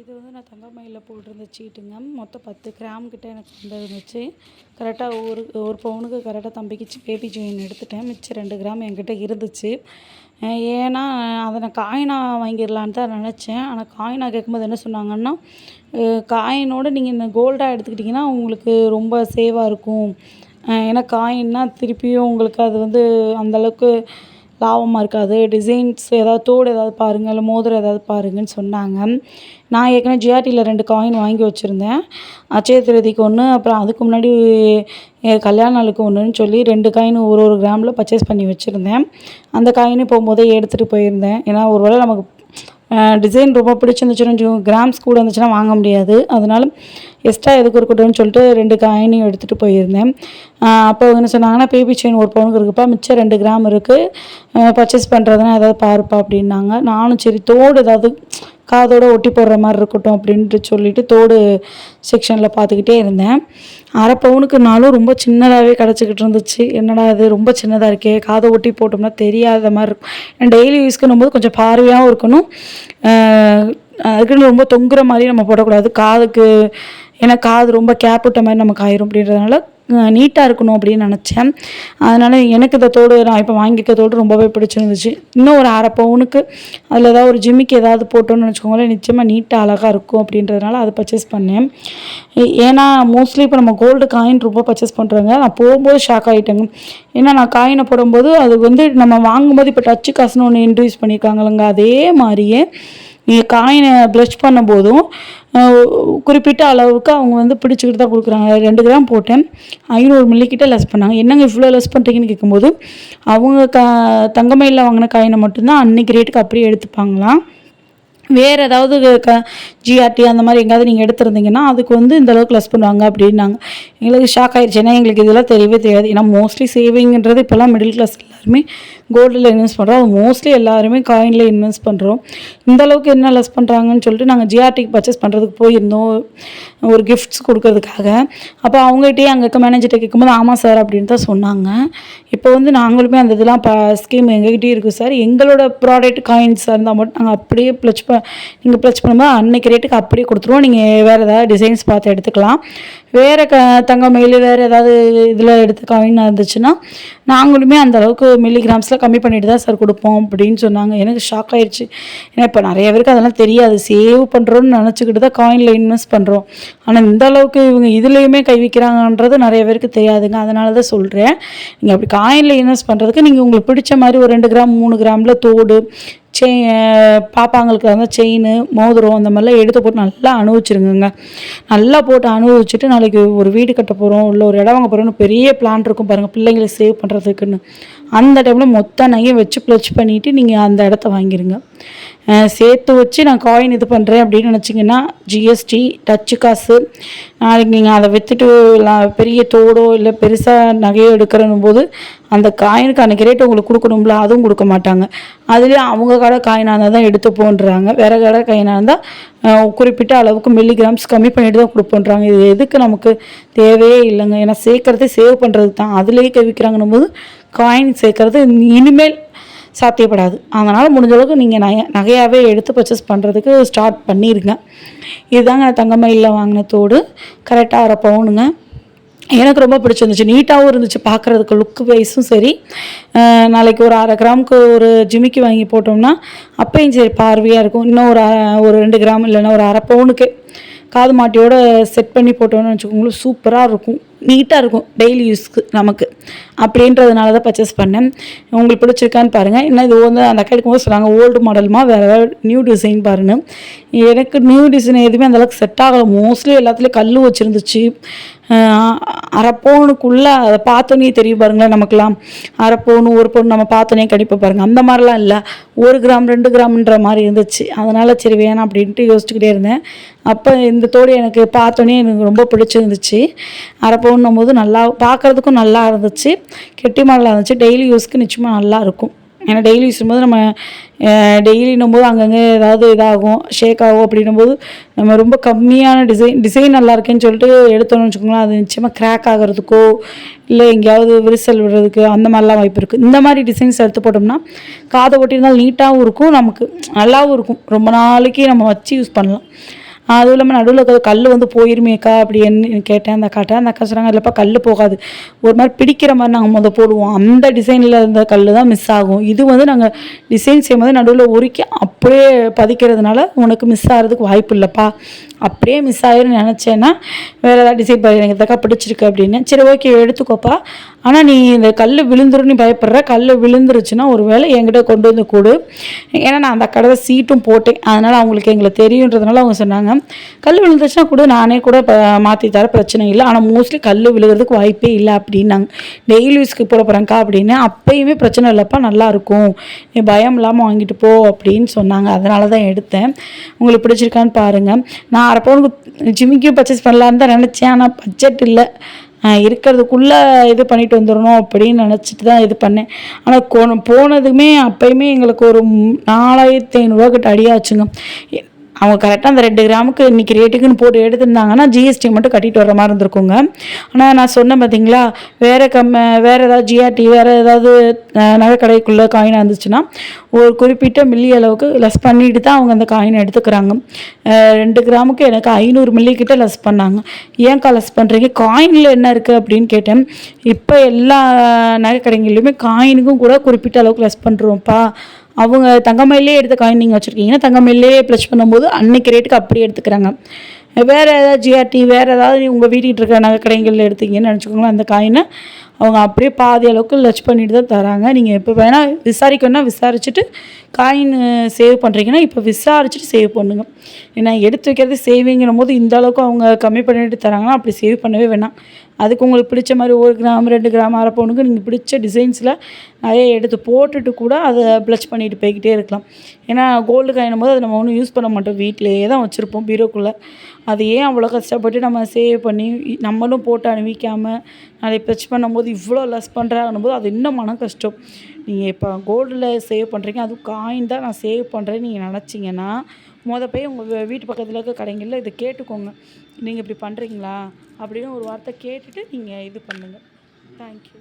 இது வந்து நான் தங்கமயிலில் போட்டிருந்த சீட்டுங்க. மொத்தம் 10 கிராம் கிட்ட எனக்கு இருந்துச்சு. கரெக்டாக ஒரு பவுனுக்கு கரெக்டாக தம்பிக்கு பேபி செயின் எடுத்துட்டேன். மிச்சம் 2 கிராம் என்கிட்ட இருந்துச்சு. ஏன்னா அதை நான் காயினாக வாங்கிடலான்னு தான் நினச்சேன். ஆனால் காயினாக கேட்கும்போது என்ன சொன்னாங்கன்னா, காயினோடு நீங்கள் இந்த கோல்டாக எடுத்துக்கிட்டிங்கன்னா உங்களுக்கு ரொம்ப சேவாக இருக்கும். ஏன்னா காயின்னா திருப்பியும் உங்களுக்கு அது வந்து அந்தளவுக்கு லாபமாக இருக்காது. டிசைன்ஸ் ஏதாவது தோடு ஏதாவது பாருங்கள், இல்லை மோதிரம் ஏதாவது பாருங்கன்னு சொன்னாங்க. நான் ஏற்கனவே ஜிஆர்டியில் 2 காயின் வாங்கி வச்சுருந்தேன். அட்சய திருதிக்கு 1, அப்புறம் அதுக்கு முன்னாடி கல்யாண நாளுக்கு 1ன்னு சொல்லி 2 காயின் ஒரு கிராமில் பர்ச்சேஸ் பண்ணி வச்சுருந்தேன். அந்த காயினும் போகும்போதே எடுத்துகிட்டு போயிருந்தேன். ஏன்னா ஒரு வேளை நமக்கு டிசைன் ரொம்ப பிடிச்சிருந்துச்சுன்னு கிராம்ஸ் கூட இருந்துச்சுன்னா வாங்க முடியாது. அதனால எக்ஸ்ட்ரா எதுக்கு இருக்கட்டும்னு சொல்லிட்டு 2 காயினையும் எடுத்துகிட்டு போயிருந்தேன். அப்போ என்ன சொன்னாங்கன்னா, பேபி செயின் 1 பவுனுக்கு இருக்குப்பா, மிச்சம் 2 கிராம் இருக்குது, பர்ச்சேஸ் பண்ணுறதுனா ஏதாவது பாருப்பா அப்படின்னாங்க. நானும் சரி தோடு ஏதாவது காதோடு ஒட்டி போடுற மாதிரி இருக்கட்டும் அப்படின்ட்டு சொல்லிவிட்டு தோடு செக்ஷனில் பார்த்துக்கிட்டே இருந்தேன். அரை பவுனுக்குனாலும் ரொம்ப சின்னதாகவே கிடச்சிக்கிட்டு இருந்துச்சு. என்னடா இது ரொம்ப சின்னதாக இருக்கே, காதை ஒட்டி போட்டோம்னா தெரியாத மாதிரி இருக்கும். டெய்லி யூஸ்க்குன்னும் போது கொஞ்சம் பார்வையாகவும் இருக்கணும், அதுக்குன்னு ரொம்ப தொங்குற மாதிரி நம்ம போடக்கூடாது காதுக்கு. ஏன்னா காது ரொம்ப கேப் விட்ட மாதிரி நமக்கு ஆயிரும். அப்படின்றதுனால நீட்டாக இருக்கணும் அப்படின்னு நினச்சேன். அதனால் எனக்கு இந்த தோடு நான் இப்போ வாங்கிக்க தோடு ரொம்பவே பிடிச்சிருந்துச்சு. இன்னும் ஒரு அரை பவுனுக்கு அதில் ஏதாவது ஒரு ஜிம்மிக்கு ஏதாவது போட்டோன்னு வச்சுக்கோங்களேன், நிச்சயமாக நீட்டாக அழகாக இருக்கும் அப்படின்றதுனால அதை பர்ச்சேஸ் பண்ணேன். ஏன்னா மோஸ்ட்லி இப்போ நம்ம கோல்டு காயின் ரொம்ப பர்ச்சேஸ் பண்ணுறாங்க. நான் போகும்போது ஷாக் ஆகிட்டேங்க. ஏன்னா நான் காயினை போடும்போது அது வந்து நம்ம வாங்கும்போது இப்போ டச்சு காசுன்னு ஒன்று இன்ட்ரடியூஸ் பண்ணியிருக்காங்களங்க, அதே மாதிரியே நீங்கள் காயினை ப்ளஷ் பண்ணும்போதும் குறிப்பிட்ட அளவுக்கு அவங்க வந்து பிடிச்சிக்கிட்டு தான் கொடுக்குறாங்க. 2 கிராம் போட்டேன், 500 மில்லி கிட்ட லெஸ் பண்ணாங்க. என்னங்க இவ்வளோ லெஸ் பண்ணுறீங்கன்னு கேட்கும்போது, அவங்க தங்கமயிலில் வாங்கின காயினை மட்டும்தான் அன்றைக்கி ரேட்டுக்கு அப்படியே எடுத்துப்பாங்களாம். வேறு ஏதாவது ஜிஆர்டி அந்த மாதிரி எங்கேயாவது நீங்கள் எடுத்துருந்தீங்கன்னா அதுக்கு வந்து இந்த அளவுக்கு லெஸ் பண்ணுவாங்க அப்படின்னாங்க. எங்களுக்கு ஷாக் ஆகிடுச்சு. ஏன்னா எங்களுக்கு இதெல்லாம் தெரியவே தெரியாது. ஏன்னா மோஸ்ட்லி சேவிங்கிறது இப்போல்லாம் மிடில் கிளாஸ் எல்லாருமே கோல்டில் இன்வெஸ்ட் பண்ணுறோம். அது மோஸ்ட்லி எல்லாருமே காயினில் இன்வெஸ்ட் பண்ணுறோம். இந்த அளவுக்கு என்ன லெஸ் பண்ணுறாங்கன்னு சொல்லிட்டு நாங்கள் ஜிஆர்டிக்கு பர்ச்சேஸ் பண்ணுறதுக்கு போயிருந்தோம், ஒரு கிஃப்ட்ஸ் கொடுக்கறதுக்காக. அப்போ அவங்ககிட்டயே அங்கே இருக்க மேனேஜர்கிட்ட கேட்கும்போது ஆமாம் சார் அப்படின்னு தான் சொன்னாங்க. இப்போ வந்து நாங்களுமே அந்த இதெல்லாம் ஸ்கீம் எங்ககிட்டயும் இருக்குது சார், எங்களோட ப்ராடக்ட் காயின்ஸாக இருந்தால் மட்டும் நாங்கள் அப்படியே நீங்கள் ப்ளச் பண்ணும்போது அன்றைக்கி ரேட்டுக்கு அப்படியே கொடுத்துருவோம். நீங்கள் வேறு ஏதாவது டிசைன்ஸ் பார்த்து எடுத்துக்கலாம். வேறு தங்கமயில் வேறு ஏதாவது இதில் எடுத்து காயின் இருந்துச்சுன்னா நாங்களுமே அந்த அளவுக்கு மில்லிகிராம்ஸில் கம்மி பண்ணிட்டு தான் சார் கொடுப்போம் அப்படின்னு சொன்னாங்க. எனக்கு ஷாக் ஆகிடுச்சு. ஏன்னா இப்போ நிறைய பேருக்கு அதெல்லாம் தெரியாது. சேவ் பண்ணுறோன்னு நினச்சிக்கிட்டு தான் காயினில் இன்வெஸ்ட் பண்ணுறோம். ஆனால் இந்த அளவுக்கு இவங்க இதுலேயுமே கை வைக்கிறாங்கன்றது நிறைய பேருக்கு தெரியாதுங்க. அதனால தான் சொல்கிறேன், நீங்கள் அப்படி காயினில் இன்வெஸ்ட் பண்ணுறதுக்கு நீங்கள் உங்களுக்கு பிடிச்ச மாதிரி ஒரு 2 கிராம் 3 கிராமில் தோடு, பாப்பாங்களுக்கு வந்து செயின், மோதிரம் அந்த மாதிரிலாம் எடுத்து போட்டு நல்லா அனுபவிச்சிருங்க. நல்லா போட்டு அனுபவிச்சுட்டு நாளைக்கு ஒரு வீடு கட்ட போகிறோம், இல்லை ஒரு இடம் வாங்க போகிறோம்னு பெரிய பிளான் இருக்கும் பாருங்கள் பிள்ளைங்களை சேவ் பண்ணுறதுக்குன்னு. அந்த டைமில் மொத்த நகையை வச்சு ப்ளச் பண்ணிவிட்டு நீங்கள் அந்த இடத்த வாங்கிடுங்க. சேர்த்து வச்சு நான் காயின் இது பண்ணுறேன் அப்படின்னு நினச்சிங்கன்னா ஜிஎஸ்டி, டச்சு காசு, நாளைக்கு நீங்கள் அதை விற்றுட்டு பெரிய தோடோ இல்லை பெருசாக நகையோ எடுக்கிறனும் போது அந்த காயினுக்கு அன்றைக்கி ரேட்டு உங்களுக்கு கொடுக்கணும்ல, அதுவும் கொடுக்க மாட்டாங்க. அதுலேயே அவங்க கடை காயினாக இருந்தால் தான் எடுத்து போன்றாங்க. வேறு கடை காயினாக இருந்தால் குறிப்பிட்ட அளவுக்கு மில்லிகிராம்ஸ் கம்மி பண்ணிட்டு தான் கொடுப்போன்றாங்க. இது எதுக்கு நமக்கு தேவையே இல்லைங்க. ஏன்னா சேர்க்குறதே சேவ் பண்ணுறதுக்கு தான். அதுலேயே கவிக்கிறாங்கன்னும் போது காயின் சேர்க்குறது இனிமேல் சாத்தியப்படாது. அதனால் முடிஞ்ச அளவுக்கு நீங்கள் நகையாகவே எடுத்து பர்ச்சேஸ் பண்ணுறதுக்கு ஸ்டார்ட் பண்ணிடுங்க. இதுதாங்க நான் தங்கமயிலில் வாங்கின தோடு. கரெக்டாக 1/2 பவுனுங்க. எனக்கு ரொம்ப பிடிச்சிருந்துச்சு, நீட்டாகவும் இருந்துச்சு பார்க்குறதுக்கு, லுக்கு வைஸும் சரி. நாளைக்கு ஒரு 1/2 கிராமுக்கு ஒரு ஜிமிக்கி வாங்கி போட்டோம்னா அப்பையும் சரி பார்வையாக இருக்கும். இன்னும் ஒரு 2 கிராம் இல்லைன்னா ஒரு 1/2 பவுனுக்கு காது மாட்டியோடு செட் பண்ணி போட்டோன்னு வச்சுக்கோங்களேன், சூப்பராக இருக்கும், நீட்டாக இருக்கும் டெய்லி யூஸ்க்கு நமக்கு. அப்படின்றதுனால தான் பர்ச்சேஸ் பண்ணேன். உங்களுக்கு பிடிச்சிருக்கான்னு பாருங்கள். இன்னும் இது வந்து அந்த அக்கா எடுக்கும்போது சொன்னாங்க ஓல்டு மாடலுமா வேறு ஏதாவது நியூ டிசைன் பாருங்கள். எனக்கு நியூ டிசைன் எதுவுமே அந்தளவுக்கு செட் ஆகலை. மோஸ்ட்லி எல்லாத்துலேயும் கல் வச்சுருந்துச்சு. 1/2 பவுனுக்குள்ளே அதை பார்த்தோன்னே தெரியும் பாருங்களேன் நமக்குலாம். 1/2 பவுன் 1 பவுன் நம்ம பார்த்தோன்னே கடிப்பை பாருங்கள். அந்த மாதிரிலாம் இல்லை, 1 கிராம் 2 கிராம்ன்ற மாதிரி இருந்துச்சு. அதனால் சரி வேணாம் அப்படின்ட்டு யோசிச்சுக்கிட்டே இருந்தேன். அப்போ இந்த தோடு எனக்கு பார்த்தோன்னே எனக்கு ரொம்ப பிடிச்சிருந்துச்சு. 1/2 பவுன்னும் போது நல்லா பார்க்குறதுக்கும் நல்லா இருந்துச்சு, கெட்டி மாடலாக இருந்துச்சு. டெய்லி யூஸ்க்கு நிச்சயமாக நல்லாயிருக்கும். ஏன்னா டெய்லி யூஸ் போது நம்ம டெய்லின்னும் போது அங்கங்கே ஏதாவது இதாகும், ஷேக் ஆகும். அப்படின்னும் போது நம்ம ரொம்ப கம்மியான டிசைன் நல்லா இருக்குன்னு சொல்லிட்டு எடுத்தோன்னு வச்சுக்கோங்களேன், அது நிச்சயமாக கிராக் ஆகிறதுக்கோ இல்லை எங்கேயாவது விரிசல் விடுறதுக்கு அந்த மாதிரிலாம் வாய்ப்பு இருக்குது. இந்த மாதிரி டிசைன்ஸ் எடுத்து போட்டோம்னா காதை ஒட்டியிருந்தால் நீட்டாகவும் இருக்கும், நமக்கு நல்லாவும் இருக்கும், ரொம்ப நாளைக்கு நம்ம வச்சு யூஸ் பண்ணலாம். அதுவும் இல்லாமல் நடுவில் இருக்கிற கல் வந்து போயிருமேக்கா அப்படின்னு கேட்டேன் அந்த அக்கா சொன்னாங்க இல்லைப்பா கல் போகாது, ஒரு மாதிரி பிடிக்கிற மாதிரி நாங்கள் போடுவோம், அந்த டிசைனில் இருந்த கல் தான் மிஸ் ஆகும். இது வந்து நாங்கள் டிசைன் செய்யும்போது நடுவில் உருக்கி அப்படியே பதிக்கிறதுனால உனக்கு மிஸ் ஆகிறதுக்கு வாய்ப்பு இல்லைப்பா, அப்படியே மிஸ் ஆகிருன்னு நினச்சேன்னா வேறு ஏதாவது டிசைன் பண்ணி எனக்கு தக்கா பிடிச்சிருக்கு அப்படின்னு. சரி ஓகே எடுத்துக்கோப்பா, ஆனால் நீ இந்த கல் விழுந்துரும் நீ பயப்படுற, கல் விழுந்துருச்சுன்னா ஒரு வேளை என்கிட்ட கொண்டு வந்து கொடு, ஏன்னா நான் அந்த கடை சீட்டும் போட்டேன், அதனால் அவங்களுக்கு எங்களை தெரியுன்றதுனால அவங்க சொன்னாங்க கல் விழுந்துருச்சுன்னா கூட நானே கூட இப்போ மாற்றி தர பிரச்சனை இல்லை, ஆனால் மோஸ்ட்லி கல் விழுகிறதுக்கு வாய்ப்பே இல்லை அப்படின்னாங்க. டெய்லி யூஸ்க்கு போட போகிறேங்க்கா அப்படின்னு. அப்போயுமே பிரச்சனை இல்லைப்பா நல்லாயிருக்கும், நீ பயம் இல்லாமல் வாங்கிட்டு போ அப்படின்னு சொன்னாங்க. அதனால தான் எடுத்தேன். உங்களுக்கு பிடிச்சிருக்கான்னு பாருங்கள். நான் அரை பவுனுக்கு ஜிமிக்கும் பர்ச்சேஸ் பண்ணலான்னு தான் நினச்சேன், ஆனால் பட்ஜெட் இல்லை, இருக்கிறதுக்குள்ளே இது பண்ணிட்டு வந்துடணும் அப்படின்னு நினச்சிட்டு தான் இது பண்ணேன். ஆனால் போனதுமே அப்போயுமே எங்களுக்கு ஒரு 4500 கிட்ட அடியாச்சுங்க. அவங்க கரெக்டாக அந்த 2 கிராமுக்கு இன்றைக்கி ரேட்டுக்குன்னு போட்டு எடுத்திருந்தாங்கன்னா ஜிஎஸ்டி மட்டும் கட்டிட்டு வர மாதிரி இருந்திருக்குங்க. ஆனால் நான் சொன்னேன் பார்த்தீங்களா, வேறு ஏதாவது ஜிஆர்டி வேறு ஏதாவது நகை கடைக்குள்ளே காயினாக இருந்துச்சுன்னா ஒரு குறிப்பிட்ட மில்லி அளவுக்கு லெஸ் பண்ணிட்டு தான் அவங்க அந்த காயினை எடுத்துக்கிறாங்க. 2 கிராமுக்கு எனக்கு 500 மில்லி கிட்ட லெஸ் பண்ணாங்க. ஏன்க்கா லெஸ் பண்ணுறீங்க, காயினில் என்ன இருக்குது அப்படின்னு கேட்டேன். இப்போ எல்லா நகை கடைகள்லையுமே காயினுக்கும் கூட குறிப்பிட்ட அளவுக்கு லெஸ் பண்ணுறோம்ப்பா, அவங்க தங்கமயிலே எடுத்த காயின் நீங்கள் வச்சுருக்கீங்கன்னா தங்கமயிலே ப்ளஸ் பண்ணும்போது அன்னைக்கு ரேட்டுக்கு அப்படியே எடுத்துக்கிறாங்க. வேறு ஏதாவது ஜிஆர்டி வேறு ஏதாவது உங்கள் வீட்டுக்கிட்ட இருக்கிற நகை கடைகளில் எடுத்தீங்கன்னு நினச்சிக்கோங்களேன், அந்த காயினை அவங்க அப்படியே பாதி அளவுக்கு லட்ச் பண்ணிட்டு தான் தராங்க. நீங்கள் இப்போ வேணால் விசாரிக்கணும்னா விசாரிச்சுட்டு காயின் சேவ் பண்ணுறீங்கன்னா இப்போ விசாரிச்சுட்டு சேவ் பண்ணுங்க. ஏன்னா எடுத்து வைக்கிறது சேவிங்கிற போது இந்த அளவுக்கு அவங்க கம்மி பண்ணிட்டு தராங்கன்னா அப்படி சேவ் பண்ணவே வேணாம். அதுக்கு உங்களுக்கு பிடிச்ச மாதிரி 1 கிராம் 2 கிராம் அரை பவுனுக்கு நீங்கள் பிடிச்ச டிசைன்ஸில் நிறைய எடுத்து போட்டுட்டு கூட அதை ப்ளச் பண்ணிட்டு போய்கிட்டே இருக்கலாம். ஏன்னா கோல்டு காயினும் போது அதை நம்ம ஒன்றும் யூஸ் பண்ண மாட்டோம், வீட்டிலேயே தான் வச்சுருப்போம் பீரோக்குள்ளே. அது ஏன் அவ்வளோ கஷ்டப்பட்டு நம்ம சேவ் பண்ணி நம்மளும் போட்டு அனுபவிக்காமல் அதை ப்ளச் பண்ணும்போது இவ்வளோ லெஸ் பண்ணுறாங்கன்னும் போது அது இன்னும் மன கஷ்டம். நீங்கள் இப்போ கோல்டில் சேவ் பண்ணுறீங்க, அதுவும் காயின் தான் நான் சேவ் பண்ணுறேன்னு நீங்கள் நினச்சிங்கன்னா போய் உங்கள் வீட்டு பக்கத்தில் இருக்க கடைகளில் இதை கேட்டுக்கோங்க, நீங்கள் இப்படி பண்ணுறீங்களா அப்படின்னு ஒரு வார்த்தை கேட்டுட்டு நீங்கள் இது பண்ணுங்கள். தேங்க்யூ.